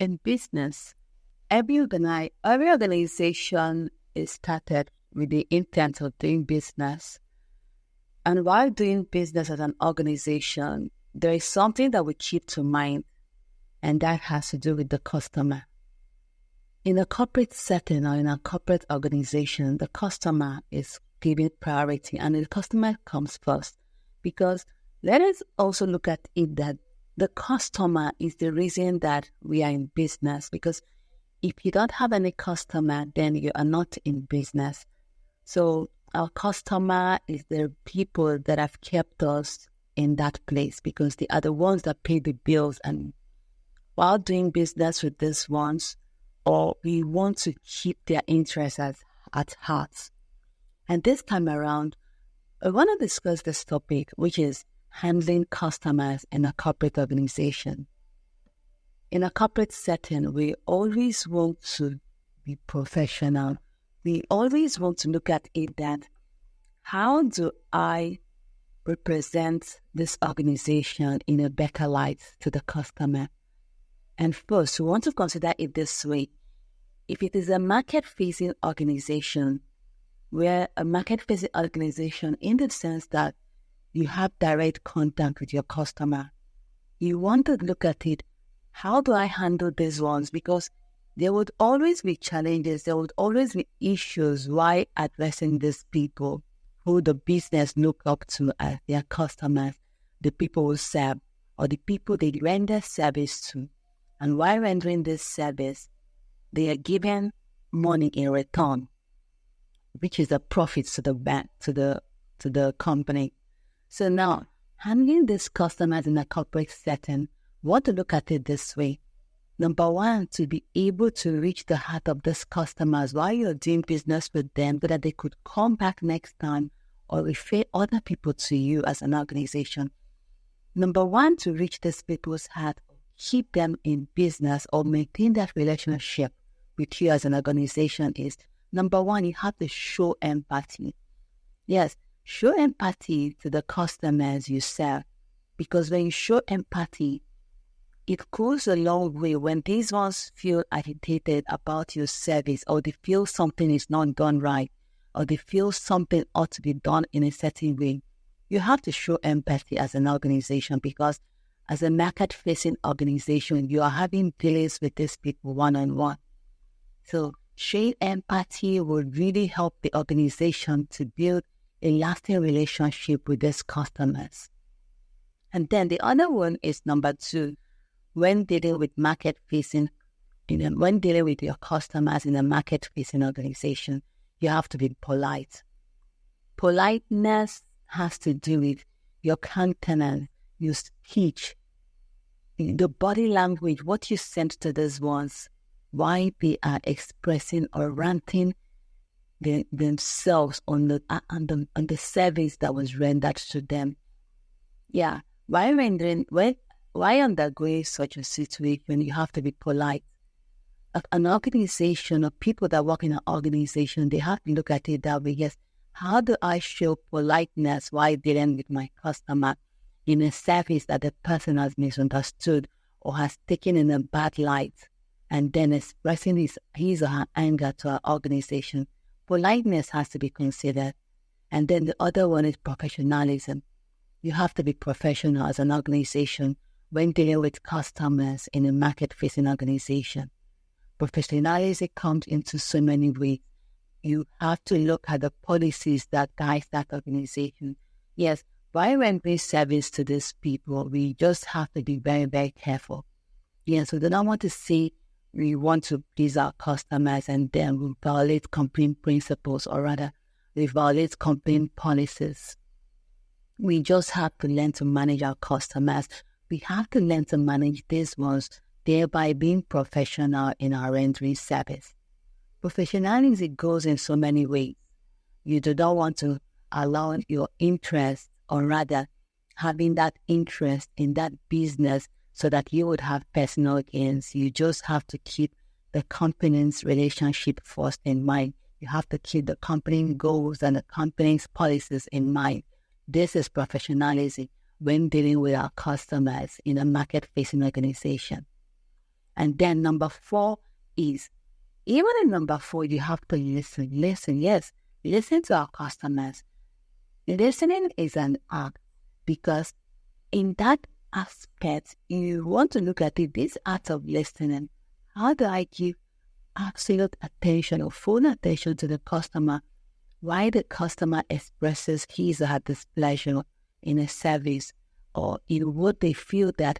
In business, every organization is started with the intent of doing business. And while doing business as an organization, there is something that we keep to mind, and that has to do with the customer. In a corporate setting or in a corporate organization, the customer is given priority and the customer comes first, because let us also look at it that the customer is the reason that we are in business, because if you don't have any customer, then you are not in business. So our customer is the people that have kept us in that place, because they are the ones that pay the bills. And while doing business with these ones, or we want to keep their interests at heart. And this time around, I want to discuss this topic, which is handling customers in a corporate organization. In a corporate setting, we always want to be professional. We always want to look at it that, how do I represent this organization in a better light to the customer? And first, we want to consider it this way. If it is a market-facing organization, we're a market-facing organization in the sense that you have direct contact with your customer. You want to look at it, how do I handle these ones? Because there would always be challenges, there would always be issues while addressing these people who the business look up to as their customers, the people who serve, or the people they render service to. And while rendering this service, they are given money in return, which is a profit to the bank, to the company. So now, handling these customers in a corporate setting, want to look at it this way. Number one, to be able to reach the heart of these customers while you're doing business with them, so that they could come back next time or refer other people to you as an organization. Number one, to reach these people's heart, keep them in business or maintain that relationship with you as an organization is, number one, you have to show empathy. Yes, show empathy to the customers you serve, because when you show empathy, it goes a long way when these ones feel agitated about your service, or they feel something is not done right, or they feel something ought to be done in a certain way. You have to show empathy as an organization, because as a market-facing organization, you are having dealings with these people one-on-one. So showing empathy will really help the organization to build a lasting relationship with these customers. And then the other one is number two, when dealing with market-facing, when dealing with your customers in a market-facing organization, you have to be polite. Politeness has to do with your countenance, your speech, the body language, what you send to these ones, why they are expressing or ranting themselves on the service that was rendered to them. Yeah, why undergoing such a situation, you have to be polite. An organization or people that work in an organization, they have to look at it that way. Yes, how do I show politeness while dealing with my customer in a service that the person has misunderstood or has taken in a bad light, and then expressing his or her anger to our organization? Politeness has to be considered. And then the other one is professionalism. You have to be professional as an organization when dealing with customers in a market-facing organization. Professionalism comes into so many ways. You have to look at the policies that guide that organization. Yes, while rendering service to these people, we just have to be very, very careful. Yes, we do not want to say we want to please our customers and then we violate company principles, or rather, we violate company policies. We just have to learn to manage our customers. We have to learn to manage these ones, thereby being professional in our rendering service. Professionalism goes in so many ways. You do not want to allow your interest, or rather having that interest in that business so that you would have personal gains. You just have to keep the company's relationship first in mind. You have to keep the company goals and the company's policies in mind. This is professionalism when dealing with our customers in a market-facing organization. And then number 4 is, even in number 4, you have to listen. Yes, listen to our customers. Listening is an art, because in that aspect, you want to look at it, this art of listening. How do I give absolute attention or full attention to the customer? Why the customer expresses his or her displeasure in a service, or in what they feel that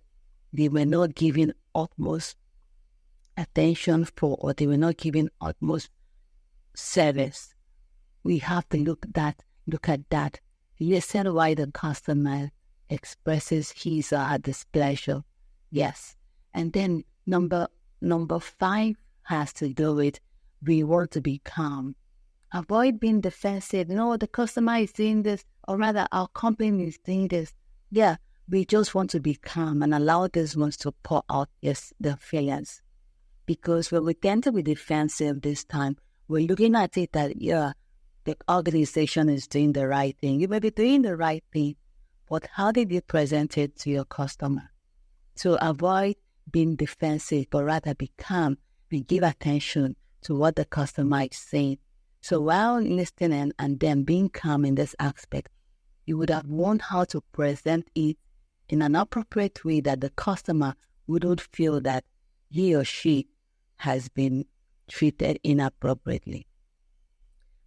they were not giving utmost attention for, or they were not giving utmost service. We have to look at that. Listen why the customer expresses his or her displeasure. Yes. And then number 5 has to do with, we want to be calm. Avoid being defensive. No, the customer is doing this, or rather our company is doing this. Yeah, we just want to be calm and allow these ones to pour out their feelings. Because when we tend to be defensive this time, we're looking at it that, the organization is doing the right thing. You may be doing the right thing, but how did you present it to your customer? So avoid being defensive, but rather be calm and give attention to what the customer is saying. So while listening and then being calm in this aspect, you would have learned how to present it in an appropriate way that the customer wouldn't feel that he or she has been treated inappropriately.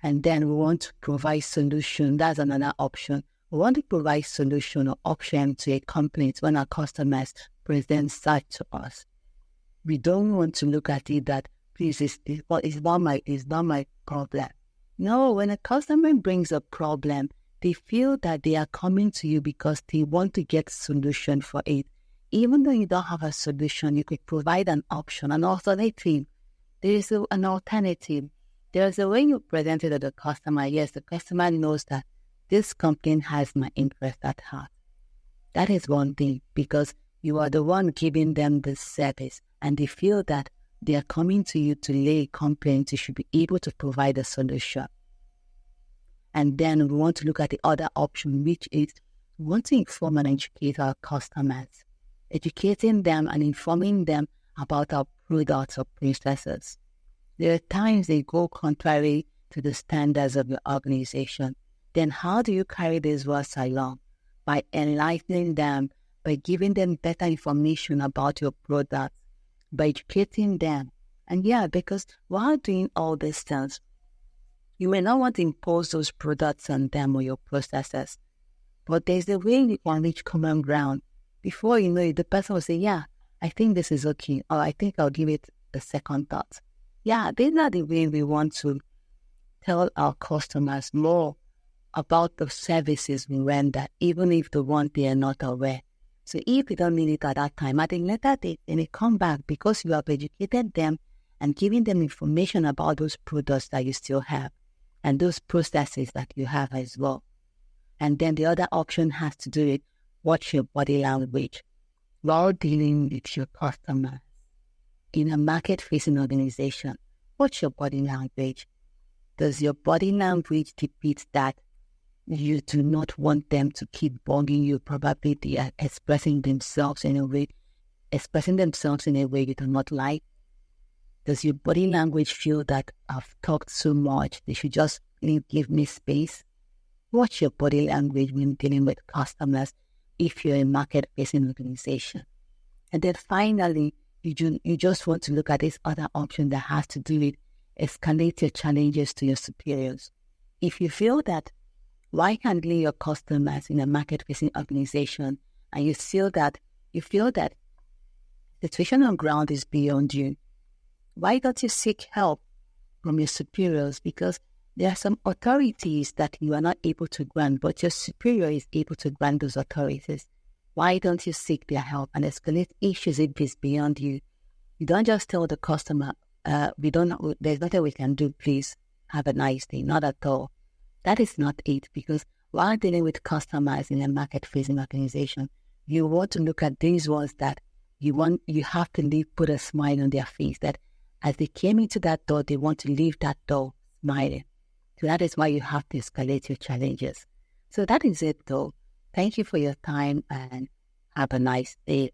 And then we want to provide solution. That's another option. We want to provide solution or option to a complaint when our customers present such to us. We don't want to look at it that, please, it's not my problem. No, when a customer brings a problem, they feel that they are coming to you because they want to get solution for it. Even though you don't have a solution, you could provide an option, an alternative. There is an alternative. There's a way you present it to the customer. Yes, the customer knows that this complaint has my interest at heart. That is one thing, because you are the one giving them the service, and they feel that they are coming to you to lay a complaint. You should be able to provide a solution. And then we want to look at the other option, which is we want to inform and educate our customers, educating them and informing them about our products or processes. There are times they go contrary to the standards of your organization. Then how do you carry these words along? By enlightening them, by giving them better information about your products, by educating them. And because while doing all these things, you may not want to impose those products on them or your processes, but there's a way you can reach common ground. Before you know it, the person will say, I think this is okay, or I think I'll give it a second thought. These are the way we want to tell our customers more about the services we render, even if the one they are not aware. So if you don't need it at that time, at a later date, then they come back because you have educated them and giving them information about those products that you still have and those processes that you have as well. And then the other option has to do with watch your body language while dealing with your customers. In a market-facing organization, watch your body language. Does your body language depict that you do not want them to keep bugging you? Probably they are expressing themselves in a way you do not like. Does your body language feel that I've talked so much, they should just give me space? Watch your body language when dealing with customers if you're a market-facing organization. And then finally, you just want to look at this other option that has to do with escalate your challenges to your superiors. If you feel that why handling your customers in a market-facing organization and you feel that the situation on ground is beyond you, why don't you seek help from your superiors? Because there are some authorities that you are not able to grant, but your superior is able to grant those authorities. Why don't you seek their help and escalate issues if it's beyond you? You don't just tell the customer, there's nothing we can do, please have a nice day. Not at all. That is not it, because while dealing with customers in a market-facing organization, you want to look at these ones that you have to put a smile on their face, that as they came into that door, they want to leave that door smiling. So that is why you have to escalate your challenges. So that is it, though. Thank you for your time and have a nice day.